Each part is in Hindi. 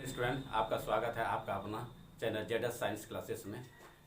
स्टूडेंट, आपका स्वागत है आपका अपना चैनल जेडएस साइंस क्लासेस में।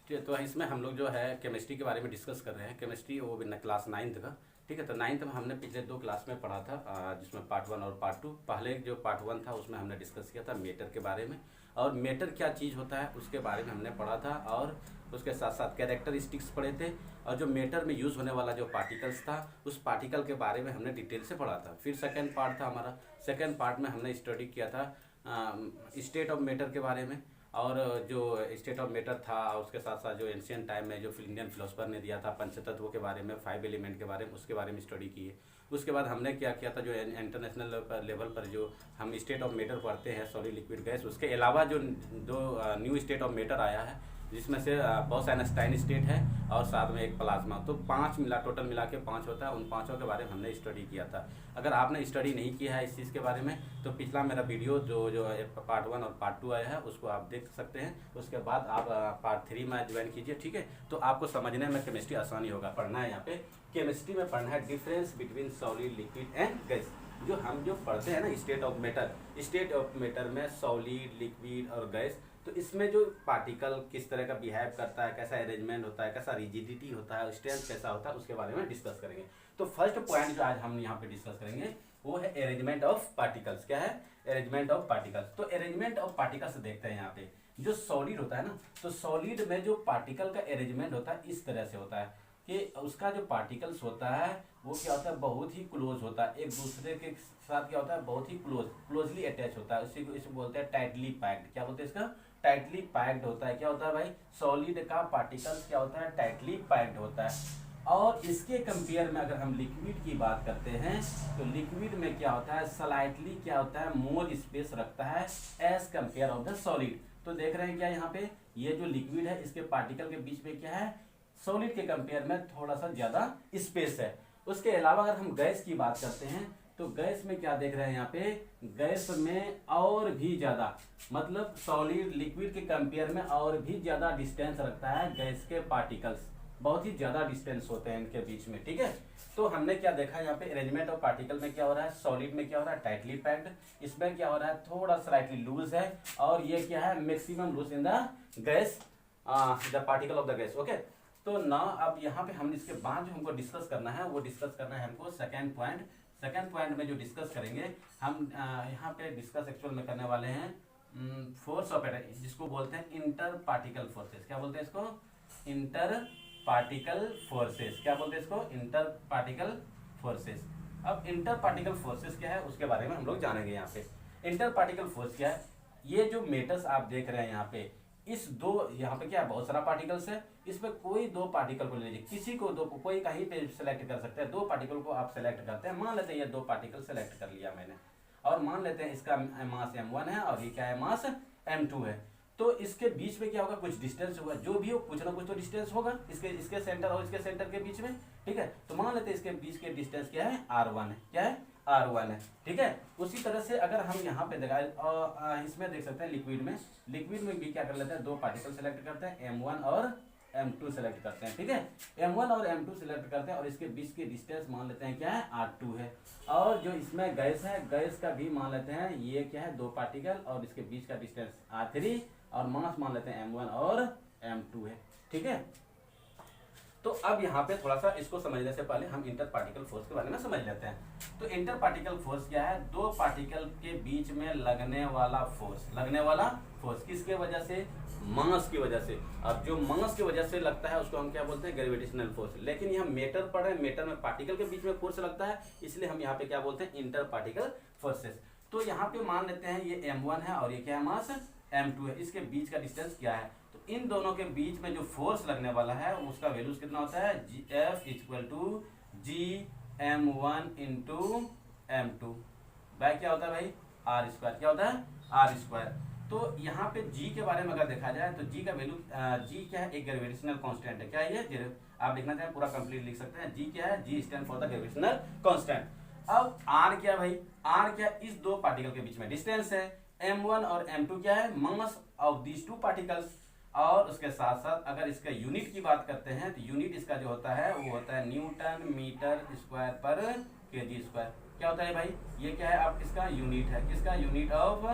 ठीक है, तो इसमें हम लोग जो है केमिस्ट्री के बारे में डिस्कस कर रहे हैं। केमिस्ट्री वो भी क्लास 9th का। ठीक है, तो 9th में हमने पिछले 2 क्लास में पढ़ा था, जिसमें पार्ट 1 और पार्ट 2। पहले जो पार्ट 1 था उसमें हमने डिस्कस किया था मेटर के बारे में, और मेटर क्या चीज़ होता है उसके बारे में हमने पढ़ा था, और उसके साथ साथ कैरेक्टरिस्टिक्स पढ़े थे, और जो मेटर में यूज़ होने वाला जो पार्टिकल्स था उस पार्टिकल के बारे में हमने डिटेल से पढ़ा था। फिर सेकेंड पार्ट था हमारा। सेकेंड पार्ट में हमने स्टडी किया था स्टेट ऑफ मैटर के बारे में, और जो स्टेट ऑफ मैटर था उसके साथ साथ जो एंशियंट टाइम में जो इंडियन फिलोसफर ने दिया था पंचतत्वों के बारे में, 5 एलिमेंट के बारे में, उसके बारे में स्टडी की है। उसके बाद हमने क्या किया था, जो इंटरनेशनल लेवल पर जो हम स्टेट ऑफ मैटर पढ़ते हैं, सॉलिड लिक्विड गैस, उसके अलावा जो न्यू स्टेट ऑफ मैटर आया है जिसमें से बोस-आइंस्टाइन स्टेट है और साथ में एक प्लाज्मा, तो 5 टोटल मिला के 5 होता है। उन 5 के बारे में हमने स्टडी किया था। अगर आपने स्टडी नहीं किया है इस चीज़ के बारे में तो पिछला मेरा वीडियो जो पार्ट 1 और पार्ट 2 आया है उसको आप देख सकते हैं। उसके बाद आप पार्ट 3 में ज्वाइन कीजिए। ठीक है, तो आपको समझने में केमिस्ट्री आसानी होगा। पढ़ना है यहाँ पे केमिस्ट्री में पढ़ना है difference between solid liquid and gas. जो हम जो पढ़ते हैं ना स्टेट ऑफ मैटर में सॉलिड लिक्विड और गैस, तो इसमें जो पार्टिकल किस तरह का बिहेव करता है, कैसा अरेंजमेंट होता है, कैसा रिजिडिटी होता है, स्ट्रेंथ कैसा होता है, उसके बारे में डिस्कस करेंगे। तो फर्स्ट पॉइंट जो आज हम यहाँ पे डिस्कस करेंगे वो है अरेंजमेंट ऑफ पार्टिकल्स। क्या है? Arrangement of particles. तो अरेंजमेंट ऑफ पार्टिकल्स देखते हैं यहाँ पे। जो सॉलिड होता है ना, तो सॉलिड में जो पार्टिकल का अरेंजमेंट होता है इस तरह से होता है कि उसका जो पार्टिकल्स होता है वो क्या होता है, बहुत ही क्लोज होता है, एक दूसरे के साथ क्या होता है, बहुत ही क्लोजली अटैच होता है। इसे बोलते हैं टाइटली पैक्ड। क्या बोलते हैं इसका? टाइटली पैक्ड होता है। क्या होता है भाई? सॉलिड का पार्टिकल्स क्या होता है, टाइटली पैक्ड होता है। और इसके कंपेयर में अगर हम लिक्विड की बात करते हैं तो लिक्विड में क्या होता है, स्लाइटली क्या होता है, मोर स्पेस रखता है as compare of the solid. तो देख रहे हैं क्या यहाँ पे, ये जो लिक्विड है इसके पार्टिकल के बीच में क्या है, सॉलिड के कंपेयर में थोड़ा सा ज्यादा स्पेस है। उसके अलावा अगर हम गैस की बात करते हैं तो गैस में क्या देख रहे हैं यहाँ पे, गैस में और भी ज्यादा, मतलब सॉलिड लिक्विड के कंपेयर में और भी ज्यादा डिस्टेंस रखता है गैस के पार्टिकल्स, बहुत ही ज्यादा डिस्टेंस होते हैं इनके बीच में। ठीक है, तो हमने क्या देखा यहाँ पे, अरेंजमेंट ऑफ पार्टिकल में क्या हो रहा है, सॉलिड में क्या हो रहा है, टाइटली पैक्ड, इसमें क्या हो रहा है, थोड़ा स्लाइटली लूज है, और ये क्या है, maximum loose in the gas, the particle of the gas. Okay, तो ना अब यहाँ पे हम इसके बाद जो हमको डिस्कस करना है वो डिस्कस करना है हमको सेकेंड पॉइंट में जो डिस्कस करेंगे हम यहाँ पे डिस्कस एक्चुअल में करने वाले हैं फोर्स ऑफ अटैक, जिसको बोलते हैं इंटर पार्टिकल फोर्सेस। क्या बोलते हैं इसको? Inter particle forces. क्या बोलते हैं इसको? Inter particle forces. अब इंटर पार्टिकल फोर्सेस क्या है उसके बारे में हम लोग जानेंगे। यहाँ पे इंटर पार्टिकल फोर्स क्या है, ये जो मेटर्स आप देख रहे हैं यहाँ पे, इस दो यहाँ पे क्या है, बहुत सारा पार्टिकल्स है, इसमें कोई 2 पार्टिकल को ले लीजिए, किसी को दो, कोई कहीं पे सेलेक्ट कर सकते हैं। 2 पार्टिकल को आप सेलेक्ट करते हैं, मान लेते हैं ये 2 पार्टिकल सेलेक्ट कर लिया मैंने, और मान लेते हैं इसका मास m1 है और ये क्या है, मास m2 है। तो इसके बीच में क्या होगा, कुछ डिस्टेंस होगा, जो भी हो कुछ ना कुछ तो डिस्टेंस होगा इसके सेंटर और इसके सेंटर के बीच में। ठीक है, तो मान लेते हैं इसके बीच के डिस्टेंस क्या है, r1 है। क्या है? r1 है। ठीक है, उसी तरह से अगर हम यहाँ पे दिखाए इसमें देख सकते हैं लिक्विड में भी क्या कर लेते हैं, 2 पार्टिकल सेलेक्ट करते हैं, m1 और m2 सेलेक्ट करते हैं। ठीक है, m1 और m2 सेलेक्ट करते हैं, और इसके बीच के डिस्टेंस मान लेते हैं क्या है, r2 है। और जो इसमें गैस है, गैस का भी मान लेते हैं, ये क्या है, 2 पार्टिकल और इसके बीच का डिस्टेंस r3, और मास मान लेते हैं m1 और m2 है। ठीक है, तो अब यहाँ पे थोड़ा सा इसको समझने से पहले हम इंटर पार्टिकल फोर्स के बारे में समझ लेते हैं। तो इंटर पार्टिकल फोर्स क्या है, 2 पार्टिकल के बीच में लगने वाला फोर्स किसके वजह से, मास की वजह से। अब जो मास की वजह से लगता है उसको हम क्या बोलते हैं, ग्रेविटेशनल फोर्स। लेकिन यह मेटर पढ़ रहे हैं, मेटर में पार्टिकल के बीच में फोर्स लगता है, इसलिए हम यहाँ पे क्या बोलते हैं, इंटर पार्टिकल फोर्सेस। तो यहाँ पे मान लेते हैं ये m1 है और ये क्या है, मास m2 है, इसके बीच का डिस्टेंस क्या है, तो इन दोनों के बीच में जो फोर्स लगने वाला है उसका वैल्यूज कितना होता है, F equal to Gm1 into m2 by क्या होता है भाई, r²। क्या होता है, r²। तो यहाँ पे G के बारे में अगर देखा जाए तो G का वैल्यू, G क्या है, एक ग्रेविटेशनल कांस्टेंट है। क्या है ये, आप लिखना चाहें पूरा कंप्लीट लिख सकते हैं। G क्या है, G stand for the gravitational constant. अब R क्या भाई, R क्या, इस 2 पार्टिकल के बीच में डिस्टेंस है, m1 और m2 क्या है, मास ऑफ दीज 2 पार्टिकल्स। और उसके साथ साथ अगर इसका यूनिट की बात करते हैं तो यूनिट इसका जो होता है वो होता है न्यूटन मीटर स्क्वायर पर kg²। क्या होता है भाई, ये क्या है, आप इसका यूनिट है, किसका, यूनिट ऑफ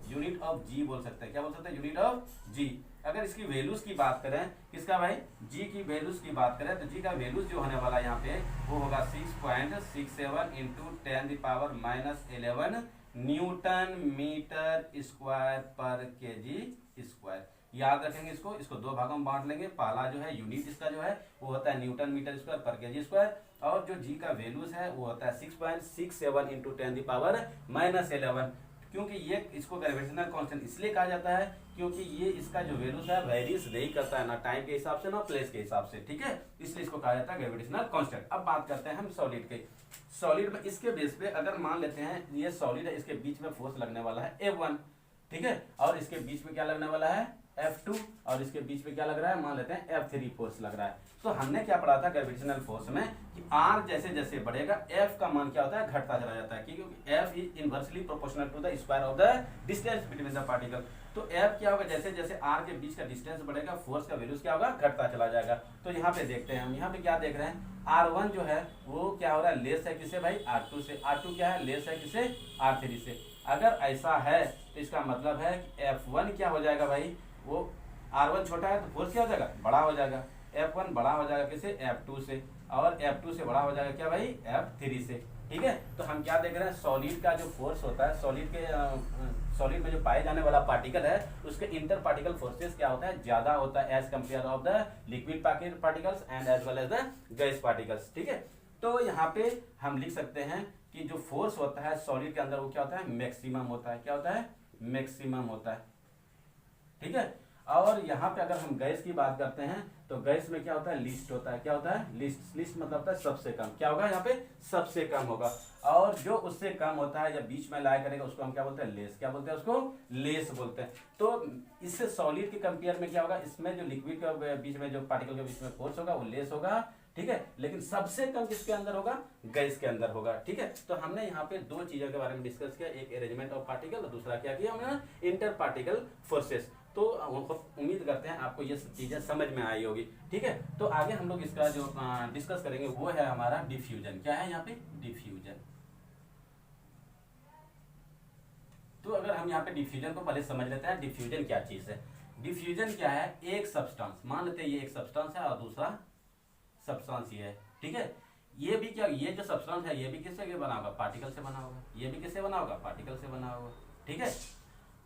यूनिट ऑफ जी बोल सकते हैं। क्या बोल सकते हैं? यूनिट ऑफ जी। अगर इसकी वैल्यूज की बात करें, किसका भाई? जी की वैल्यूज की बात करें तो जी का वैल्यूज जो होने वाला है यहाँ पे वो होगा 6.67 इंटू 10⁻11 न्यूटन मीटर स्क्वायर पर केजी स्क्वायर। याद रखेंगे इसको, इसको दो भागों में बांट लेंगे। पहला जो है यूनिट इसका जो है वो होता है न्यूटन मीटर स्क्वायर पर केजी स्क्वायर, और जो जी का वैल्यूज है वो होता है 6.67 इंटू 10⁻11। क्योंकि ये इसको ग्रेविटेशनल कांस्टेंट इसलिए कहा जाता है क्योंकि ये इसका जो वैल्यूज है वेरीज नहीं करता है, ना टाइम के हिसाब से ना प्लेस के हिसाब से, ठीक है, इसलिए इसको कहा जाता है ग्रेविटेशनल कांस्टेंट। अब बात करते हैं हम सॉलिड के। सॉलिड में इसके बेस पे अगर मान लेते हैं ये सॉलिड है, इसके बीच में फोर्स लगने वाला है F1, ठीक है, और इसके बीच में क्या लगने वाला है F2, और इसके बीच में क्या लग रहा है, मान लेते हैं F3 फोर्स लग रहा है। तो हमने क्या पढ़ा था ग्रेविटेशनल फोर्स में कि R जैसे जैसे बढ़ेगा F का मान क्या होता है, घटता चला जाता है, क्योंकि F is inversely proportional to the square of the distance between the particle. तो F क्या होगा, जैसे जैसे R के बीच का डिस्टेंस बढ़ेगा फोर्स का वैल्यूज क्या होगा, घटता चला जाएगा। तो यहाँ पे देखते हैं हम, यहाँ पे क्या देख रहे हैं, R1 जो है वो क्या हो रहा है, लेस है किससे भाई, R2 से। R2 क्या है, लेस है किससे, R3 से। अगर ऐसा है तो इसका मतलब है कि F1 क्या हो जाएगा भाई, वो R1 छोटा है तो फोर्स क्या हो जाएगा, बड़ा हो जाएगा। F1 बड़ा हो जाएगा किससे, F2 से, और F2 से बड़ा हो जाएगा क्या भाई, F3 से, ठीक है। तो हम क्या देख रहे हैं, सॉलिड का जो फोर्स होता है, सॉलिड में जो पाए जाने वाला पार्टिकल है उसके इंटर पार्टिकल फोर्सेस क्या होता है, ज्यादा होता है as compare of the liquid particles and as well as the gas particles, ठीक है। तो यहाँ पे हम लिख सकते हैं कि जो फोर्स होता है सॉलिड के अंदर वो क्या होता है, मैक्सिमम होता है। क्या होता है, मैक्सिमम होता है, ठीक है। और यहाँ पे अगर हम गैस की बात करते हैं तो गैस में क्या होता है, लीस्ट होता है। क्या होता है, लीस्ट। लीस्ट मतलब होता है सबसे कम। क्या होगा यहाँ पे, सबसे कम होगा। और जो उससे कम होता है या बीच में लाया करेगा उसको हम क्या बोलते हैं, लेस। क्या बोलते हैं उसको, लेस बोलते हैं। तो इससे सॉलिड के कंपेयर में क्या होगा, इसमें जो लिक्विड के बीच में जो पार्टिकल के बीच में फोर्स होगा वो लेस होगा, ठीक है। लेकिन सबसे कम किसके अंदर होगा, गैस के अंदर होगा, ठीक है। तो हमने यहाँ पे दो चीजों के बारे में डिस्कस किया, एक अरेंजमेंट ऑफ पार्टिकल और दूसरा क्या किया हमने, इंटर पार्टिकल फोर्सेस। तो उम्मीद करते हैं आपको ये चीजें समझ में आई होगी, ठीक है। तो आगे हम लोग इसका जो डिस्कस करेंगे वो है हमारा डिफ्यूजन। क्या है यहाँ पे, डिफ्यूजन। तो अगर हम यहाँ पे डिफ्यूजन को पहले समझ लेते हैं, डिफ्यूजन क्या चीज है। डिफ्यूजन क्या है, एक सब्सटेंस, मान लेते हैं ये एक सब्सटेंस है और दूसरा सब्सटेंस ये है, ठीक है। ये भी क्या, ये जो सब्सटेंस है ये भी किससे बना होगा, पार्टिकल से बना होगा। ये भी किससे बना होगा, पार्टिकल से बना होगा, ठीक है।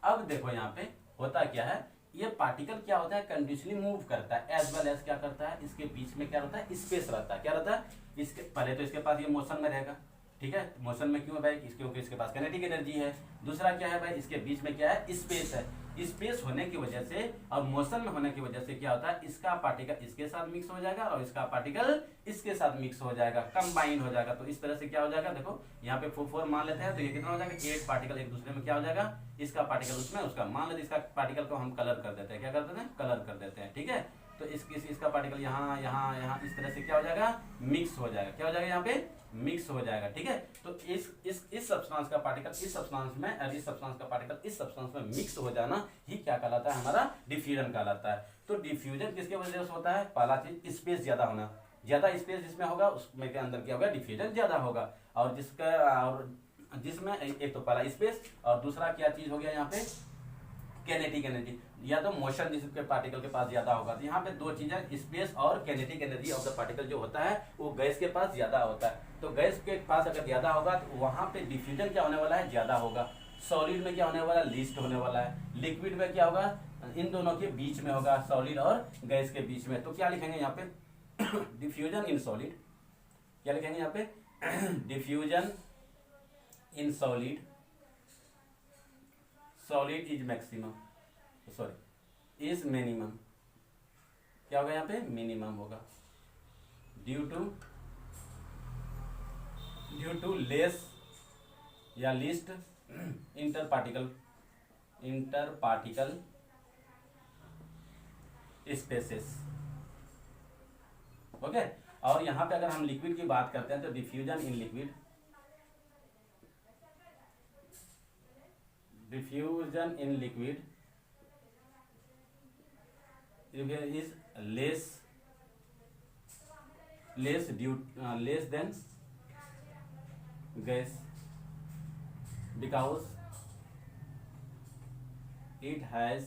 अब देखो यहाँ पे होता क्या है, ये पार्टिकल क्या होता है, कंटिन्यूसली मूव करता है, एज वेल एज क्या करता है, इसके बीच में क्या रहता है, स्पेस रहता है। क्या रहता है, इसके पहले तो इसके पास ये मोशन में रहेगा, ठीक है। मोशन में क्यों है भाई, क्योंकि इसके पास काइनेटिक एनर्जी है। दूसरा क्या है भाई, इसके बीच में क्या है, स्पेस है। स्पेस होने की वजह से और मोशन में होने की वजह से क्या होता है, इसका पार्टिकल इसके साथ मिक्स हो जाएगा और इसका पार्टिकल इसके साथ मिक्स हो जाएगा, कंबाइन हो जाएगा। तो इस तरह से क्या हो जाएगा, देखो यहाँ पे 4 मान लेते हैं तो ये कितना हो जाएगा, 8 पार्टिकल एक दूसरे में क्या हो जाएगा, इसका पार्टिकल उसमें, उसका। मान लेते इसका पार्टिकल को हम कलर कर देते हैं। क्या कर देते हैं, कलर कर देते हैं, ठीक है। तो इसका पार्टिकल यहाँ यहाँ यहाँ इस तरह से क्या हो जाएगा, मिक्स हो जाएगा। क्या हो जाएगा, यहाँ पे मिक्स हो जाएगा, ठीक है। तो इस सब्सटेंस का पार्टिकल इस सब्सटेंस में और इस सब्सटेंस का पार्टिकल इस सब्सटेंस में मिक्स हो जाना ही क्या कहलाता है, हमारा डिफ्यूजन कहलाता है। तो डिफ्यूजन किसके वजह से होता है, पहला चीज स्पेस ज्यादा होना। ज्यादा स्पेस जिसमें होगा उसमें के अंदर क्या होगा, डिफ्यूजन ज्यादा होगा। और जिसमें एक तो पहला स्पेस और दूसरा क्या चीज हो गया यहाँ पे, कैनेटिक एनर्जी, या तो मोशन जिसके पार्टिकल के पास ज्यादा होगा। तो यहाँ पे दो चीजें, स्पेस और kinetic energy of the particle जो होता है वो गैस के पास ज्यादा होता है। तो गैस के पास अगर ज्यादा होगा तो वहां पे डिफ्यूजन क्या होने वाला है, ज्यादा होगा। सॉलिड में क्या होने वाला है, लीस्ट होने वाला है। लिक्विड में क्या होगा, इन दोनों के बीच में होगा, सॉलिड और गैस के बीच में। तो क्या लिखेंगे यहाँ पे डिफ्यूजन इन सॉलिड, क्या लिखेंगे यहाँ पे diffusion in solid, solid is maximum, sorry is minimum. क्या होगा यहाँ पे, मिनिमम होगा, ड्यू टू लेस या least inter particle spaces, okay. और यहाँ पे अगर हम लिक्विड की बात करते हैं तो diffusion in liquid, diffusion in liquid is less than gas because it has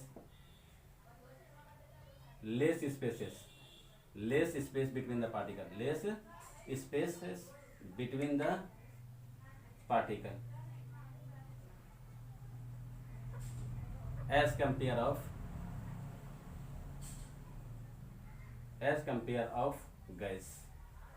less spaces, less space between the particle, less spaces between the particle as compare of gas.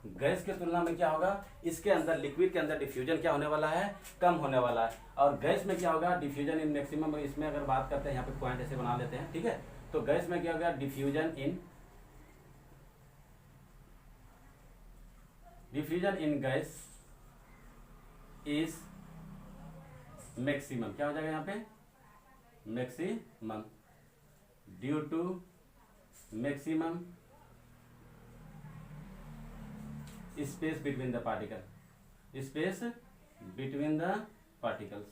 Gas के तुलना में क्या होगा, इसके अंदर लिक्विड के अंदर डिफ्यूजन क्या होने वाला है, कम होने वाला है। और गैस में क्या होगा, डिफ्यूजन इन मैक्सिमम, इसमें अगर बात करते हैं यहाँ पे पॉइंट ऐसे बना लेते हैं, ठीक है। तो गैस में क्या होगा, diffusion in gas is maximum, क्या हो जाएगा यहाँ पे, maximum, due to maximum space between the particle, space between the particles.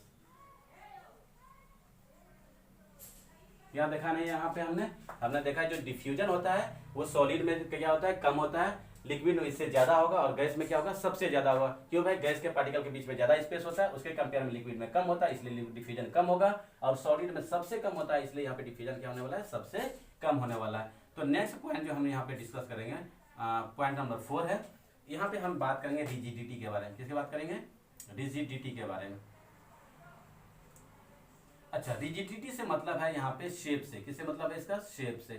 क्या देखा नहीं यहाँ पे हमने देखा जो डिफ्यूजन होता है वो सॉलिड में क्या होता है, कम होता है, लिक्विड में इससे ज्यादा होगा, और गैस में क्या होगा, सबसे ज्यादा होगा। क्यों भाई, गैस के पार्टिकल के बीच में ज्यादा स्पेस होता है, उसके कंपेयर में लिक्विड में कम होता है, इसलिए डिफ्यूजन कम होगा, और सॉलिड में सबसे कम होता है, इसलिए यहाँ पे डिफ्यूजन क्या होने वाला है, सबसे कम होने वाला है। तो नेक्स्ट पॉइंट जो हम यहाँ पे डिस्कस करेंगे, पॉइंट नंबर 4 है। यहाँ पे हम बात करेंगे रिजिडिटी के बारे में। किसकी बात करेंगे, रिजिडिटी के बारे में। अच्छा, रिजिडिटी से मतलब है यहाँ पे शेप से। किससे मतलब है इसका, शेप से,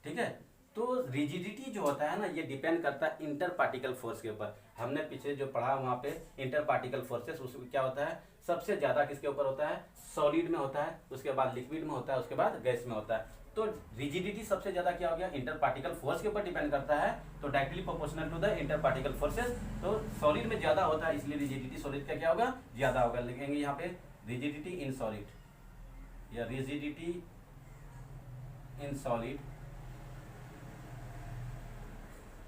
ठीक है। तो रिजिडिटी जो होता है ना, ये डिपेंड करता है इंटर पार्टिकल फोर्स के ऊपर। हमने पीछे जो पढ़ा वहाँ पे इंटर पार्टिकल फोर्सेस, उसमें क्या होता है, सबसे ज्यादा किसके ऊपर होता है, सॉलिड में होता है, उसके बाद लिक्विड में होता है, उसके बाद गैस में होता है। तो रिजिडिटी सबसे ज्यादा क्या हो गया, इंटर पार्टिकल फोर्स के ऊपर डिपेंड करता है, तो directly proportional to the inter particle forces. तो सॉलिड में ज्यादा होता है, इसलिए रिजिडिटी सॉलिड का क्या होगा, ज्यादा होगा। लिखेंगे यहाँ पे रिजिडिटी इन सॉलिड, या rigidity in solid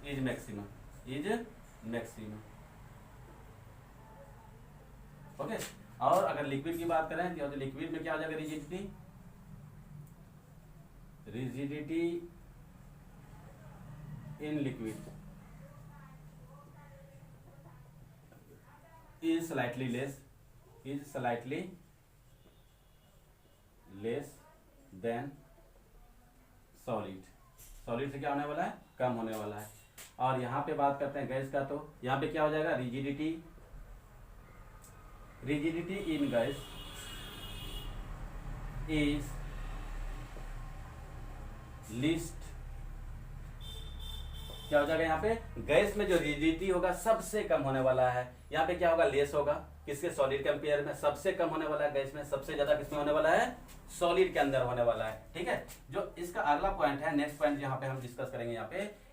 is maximum, okay. और अगर लिक्विड की बात करें तो लिक्विड में क्या हो जाएगा, rigidity in liquid is slightly less than solid. Solid से क्या होने वाला है, कम होने वाला है। और यहाँ पे बात करते हैं गैस का, तो यहाँ पे क्या हो जाएगा, rigidity in gas is least, क्या हो जाएगा यहाँ पे, गैस में जो रिजिडिटी होगा सबसे कम होने वाला है। यहाँ पे क्या होगा, लेस होगा, किसके, सॉलिड कंपेयर में सबसे कम होने वाला है गैस में, सबसे ज्यादा किसमें होने वाला है, सॉलिड के अंदर होने वाला है, ठीक है। जो इसका अगला पॉइंट है, नेक्स्ट पॉइंट यहाँ पे हम डिस्कस करेंगे,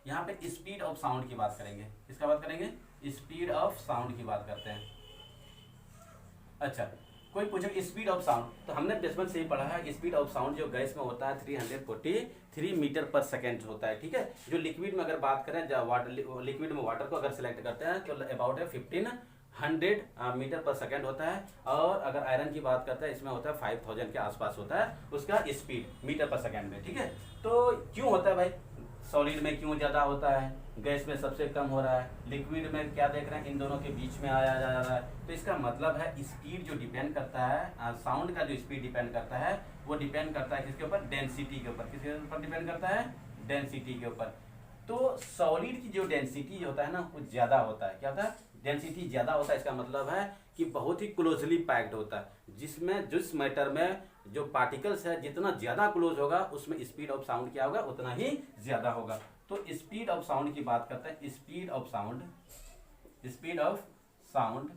यहाँ पे स्पीड ऑफ साउंड की बात करेंगे। किसका बात करेंगे, स्पीड ऑफ साउंड की बात करते हैं। अच्छा, कोई पूछे स्पीड ऑफ साउंड, तो हमने बचपन से ही पढ़ा है, स्पीड ऑफ साउंड जो गैस में होता है 343 मीटर पर सेकेंड होता है, ठीक है। जो लिक्विड में अगर बात करें, लिक्विड में वाटर को अगर सिलेक्ट करते हैं तो अबाउट है 1500 मीटर पर सेकेंड होता है। और अगर आयरन की बात करते हैं, इसमें होता है 5000 के आसपास होता है उसका स्पीड मीटर पर सेकेंड में, ठीक है। तो क्यों होता है भाई, सॉलिड में क्यों ज्यादा होता है, गैस में सबसे कम हो रहा है, लिक्विड में क्या देख रहे हैं, इन दोनों के बीच में आया जा रहा है। तो इसका मतलब है स्पीड जो डिपेंड करता है, साउंड का जो स्पीड डिपेंड करता है, वो डिपेंड करता है किसके ऊपर, डेंसिटी के ऊपर। किसके ऊपर डिपेंड करता है, डेंसिटी के ऊपर। तो सॉलिड की जो डेंसिटी होता है ना, वो ज्यादा होता है। क्या होता है, डेंसिटी ज्यादा होता है। इसका मतलब है कि बहुत ही क्लोजली पैक्ड होता है, जिसमें जिस मैटर में जो पार्टिकल्स है जितना ज्यादा क्लोज होगा, उसमें स्पीड ऑफ साउंड क्या होगा, उतना ही ज्यादा होगा। तो स्पीड ऑफ साउंड की बात करते हैं, speed of sound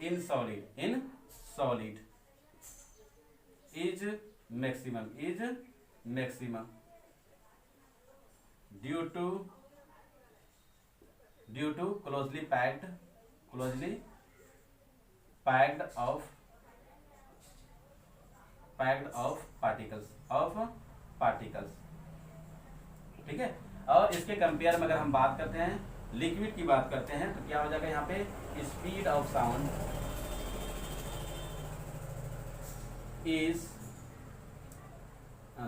in solid is maximum due to closely packed of particles, ठीक है। और इसके कंपेयर में अगर हम बात करते हैं, लिक्विड की बात करते हैं, तो क्या हो जाएगा यहाँ पे, speed of sound is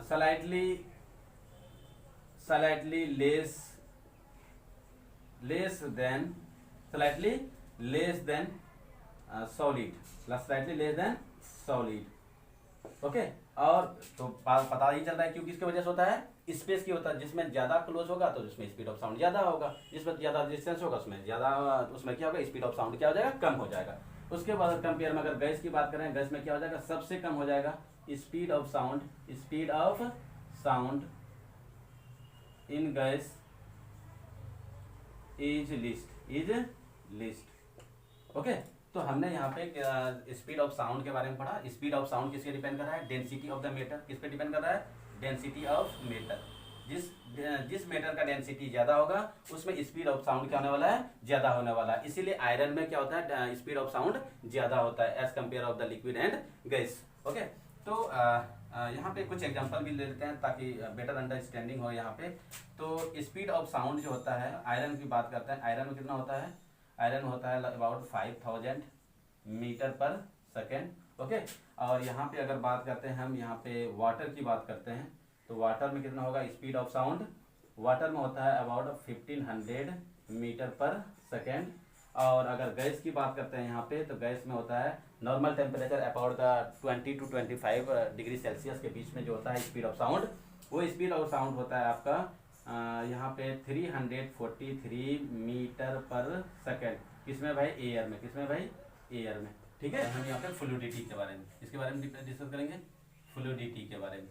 slightly less than solid, slightly less than solid, okay. और तो पता ही चल रहा है क्यों किसकी वजह से होता है, स्पेस की होता है। जिसमें ज़्यादा क्लोज होगा तो उसमें स्पीड ऑफ साउंड ज़्यादा होगा, जिसमें ज़्यादा डिस्टेंस होगा उसमें ज़्यादा, उसमें क्या होगा, स्पीड ऑफ साउंड क्या हो जाएगा, कम हो जाएगा। उसके बाद कंपेयर में अगर गैस की बात करें, गैस में क्या हो जाएगा, सबसे कम हो जाएगा speed of sound, speed of sound in gas is list. Okay. तो हमने यहाँ पे स्पीड ऑफ साउंड के बारे में पढ़ा। स्पीड ऑफ साउंड किसके डिपेंड कर रहा है, डेंसिटी ऑफ द मैटर। किस पे डिपेंड कर रहा है, डेंसिटी ऑफ मैटर। जिस मैटर का डेंसिटी ज्यादा होगा उसमें स्पीड ऑफ साउंड क्या होने वाला है, ज्यादा होने वाला है। इसीलिए आयरन में क्या होता है, स्पीड ऑफ साउंड ज्यादा होता है as compare of the liquid and gas. Okay. तो यहाँ पे कुछ एग्जांपल भी ले लेते हैं ताकि बेटर अंडरस्टैंडिंग हो यहाँ पे। तो स्पीड ऑफ साउंड जो होता है, आयरन की बात करते हैं, आयरन में कितना होता है, आयरन होता है अबाउट 5000 मीटर पर सेकेंड। ओके। और यहाँ पे अगर बात करते हैं हम, यहाँ पे वाटर की बात करते हैं, तो वाटर में कितना होगा स्पीड ऑफ साउंड, वाटर में होता है अबाउट 1500 मीटर पर सेकेंड। और अगर गैस की बात करते हैं यहाँ पे, तो गैस में होता है normal temperature about the 20 to 25 degree Celsius के बीच में जो होता है स्पीड ऑफ साउंड, वो स्पीड ऑफ साउंड होता है आपका यहाँ पे 343 मीटर पर सेकेंड। किसमें भाई, एयर में। किसमें भाई, एयर में। ठीक है। हम यहाँ पे फ्लूइडिटी के बारे में, इसके बारे में डिस्कस करेंगे, फ्लूइडिटी के बारे में।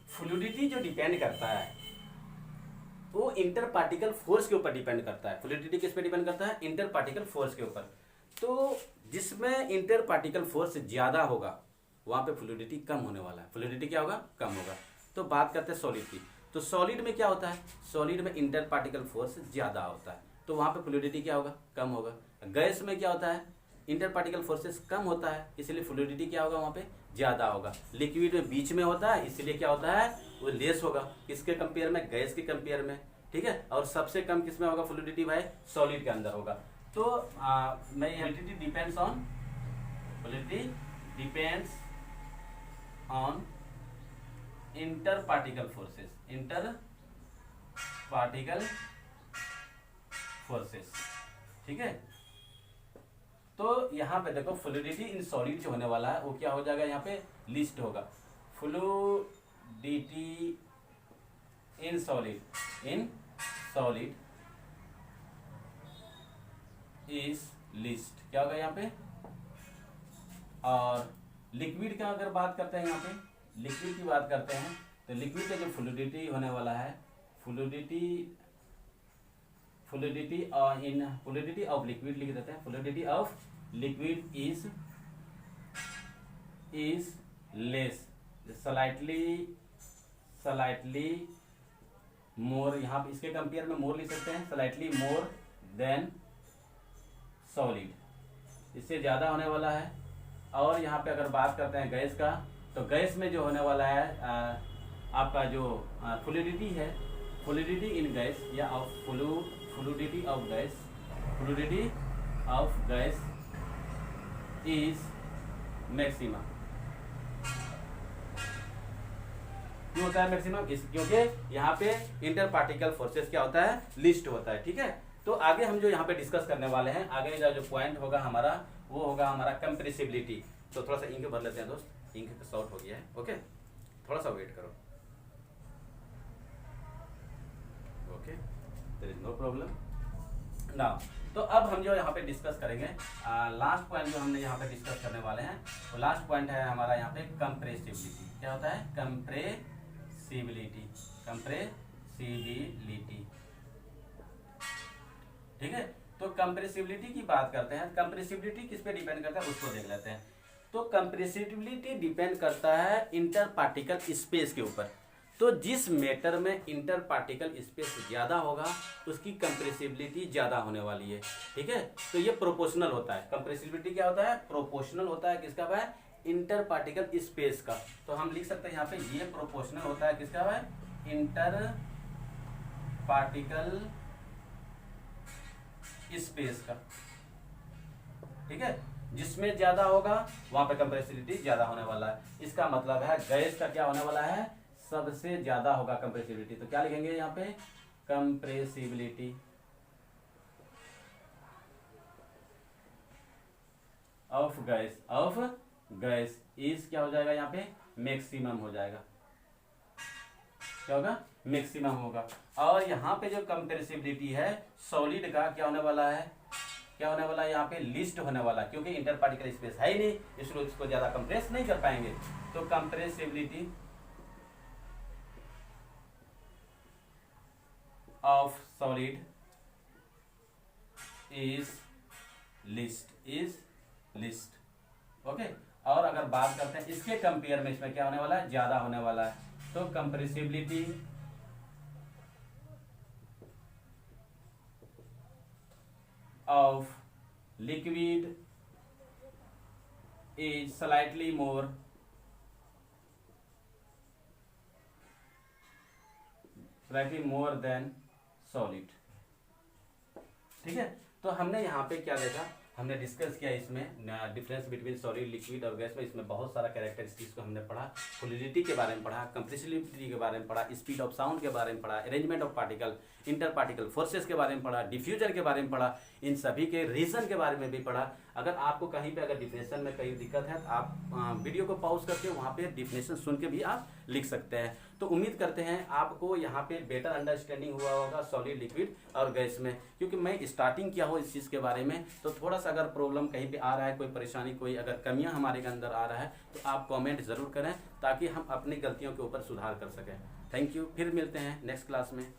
फ्लूइडिटी जो डिपेंड करता है वो इंटर पार्टिकल फोर्स के ऊपर डिपेंड करता है। फ्लूइडिटी किस पे डिपेंड करता है, इंटर पार्टिकल फोर्स के ऊपर। तो जिसमें इंटर पार्टिकल फोर्स ज्यादा होगा वहां पे फ्लूइडिटी कम होने वाला है। फ्लूइडिटी क्या होगा, कम होगा। तो बात करते हैं सॉलिड की। तो सॉलिड में क्या होता है, सॉलिड में इंटर पार्टिकल फोर्स ज्यादा होता है, तो वहां पे फ्लूइडिटी क्या होगा, कम होगा। गैस में क्या होता है, इंटर पार्टिकल फोर्सेस कम होता है, इसलिए फ्लूइडिटी क्या होगा वहां पे, ज्यादा होगा। लिक्विड में बीच में होता है, इसलिए क्या होता है, वो लेस होगा। किसके कंपेयर में, गैस के कंपेयर में। ठीक है। और सबसे कम किसमें होगा फ्लूइडिटी भाई, सॉलिड के अंदर होगा। तो fluidity depends on, fluidity depends on inter particle forces, inter particle forces. ठीक है। तो यहाँ पे देखो फ्लूइडिटी इन सॉलिड जो होने वाला है वो क्या हो जाएगा, यहाँ पे लिस्ट होगा, fluidity in solid, in solid is list, क्या होगा यहाँ पे। और लिक्विड का अगर बात करते हैं, यहाँ पे लिक्विड की बात करते हैं, तो लिक्विड का जो फ्लूइडिटी होने वाला है, फ्लूइडिटी ऑफ लिक्विड लिख देते हैं, fluidity of liquid is less, slightly more, यहाँ पे इसके कंपेयर में मोर लिख सकते हैं, स्लाइटली मोर देन सॉलिड, इससे ज्यादा होने वाला है। और यहाँ पे अगर बात करते हैं गैस का, तो गैस में जो होने वाला है आपका जो फ्लूइडिटी है, फ्लूइडिटी इन गैस या fluidity of gas, fluidity of gas is maximum. क्यों होता है मैक्सिमम, क्योंकि यहाँ पे इंटर पार्टिकल फोर्सेस क्या होता है, लिस्ट होता है। ठीक है। तो आगे हम जो यहाँ पे डिस्कस करने वाले हैं, आगे जो पॉइंट होगा हमारा, वो होगा हमारा कंप्रेसिबिलिटी। तो थोड़ा सा इंक भर लेते हैं दोस्त, इंक शॉर्ट हो गया है। ओके, थोड़ा सा वेट करो। Okay, there is no problem now. तो अब हम जो यहाँ पे डिस्कस करेंगे, लास्ट पॉइंट जो हमने यहाँ पे डिस्कस करने वाले हैं, तो लास्ट पॉइंट है हमारा यहाँ पे कंप्रेसिबिलिटी। क्या होता है, कंप्रेसिबिलिटी, कंप्रेसिबिलिटी। ठीक है। तो कंप्रेसिबिलिटी की बात करते हैं। कंप्रेसिबिलिटी किस पे डिपेंड करता है उसको देख लेते हैं। तो कंप्रेसिबिलिटी डिपेंड करता है इंटर पार्टिकल स्पेस के ऊपर। तो जिस मैटर में इंटर पार्टिकल स्पेस ज्यादा होगा उसकी कंप्रेसिबिलिटी ज्यादा होने वाली है। ठीक है। तो ये प्रोपोर्शनल होता है। कंप्रेसिबिलिटी क्या होता है, प्रोपोर्शनल होता है किसका भाई, इंटर पार्टिकल स्पेस का। तो हम लिख सकते हैं यहाँ पे ये प्रोपोर्शनल होता है किसका भाई, इंटर पार्टिकल स्पेस का। ठीक है। जिसमें ज्यादा होगा वहां पे कंप्रेसिबिलिटी ज्यादा होने वाला है। इसका मतलब है गैस का क्या होने वाला है, सबसे ज्यादा होगा कंप्रेसिबिलिटी। तो क्या लिखेंगे यहाँ पे, कंप्रेसिबिलिटी। ऑफ गैस इज क्या हो जाएगा यहाँ पे, मैक्सिमम हो जाएगा। क्या होगा, मैक्सिमम होगा। और यहाँ पे जो कंप्रेसिबिलिटी है सॉलिड का क्या होने वाला है, क्या होने वाला है यहाँ पे, लिस्ट होने वाला, क्योंकि इंटर पार्टिकल स्पेस है ही नहीं, इसलिए इसको ज्यादा कंप्रेस नहीं कर पाएंगे। तो compressibility of solid is list. Okay, और अगर बात करते हैं इसके कंपेयर में, इसमें क्या होने वाला है, ज्यादा होने वाला है। तो compressibility of liquid is slightly more than solid. ठीक है, तो हमने यहाँ पे क्या देखा, हमने डिस्कस किया इसमें डिफरेंस बिटवीन सॉलिड, लिक्विड और गैस में। इसमें बहुत सारा कैरेक्टरिस्टिक्स को हमने पढ़ा, फ्लूइडिटी के बारे में पढ़ा, कंप्रेसिबिलिटी के बारे में पढ़ा, स्पीड ऑफ साउंड के बारे में पढ़ा, arrangement of particle, inter particle forces के बारे में पढ़ा, डिफ्यूजन के बारे में पढ़ा, इन सभी के रीजन के बारे में भी पढ़ा। अगर आपको कहीं पे अगर डिफिनेशन में कहीं दिक्कत है तो आप वीडियो को पॉज करके वहाँ पे डिफिनेशन सुन के भी आप लिख सकते हैं। तो उम्मीद करते हैं आपको यहाँ पे बेटर अंडरस्टैंडिंग हुआ होगा सॉलिड, लिक्विड और गैस में, क्योंकि मैं स्टार्टिंग किया हो इस चीज़ के बारे में। तो थोड़ा सा अगर प्रॉब्लम कहीं पे आ रहा है, कोई परेशानी, कोई अगर कमियां हमारे के अंदर आ रहा है तो आप कमेंट ज़रूर करें, ताकि हम अपनी गलतियों के ऊपर सुधार कर सकें। थैंक यू, फिर मिलते हैं नेक्स्ट क्लास में।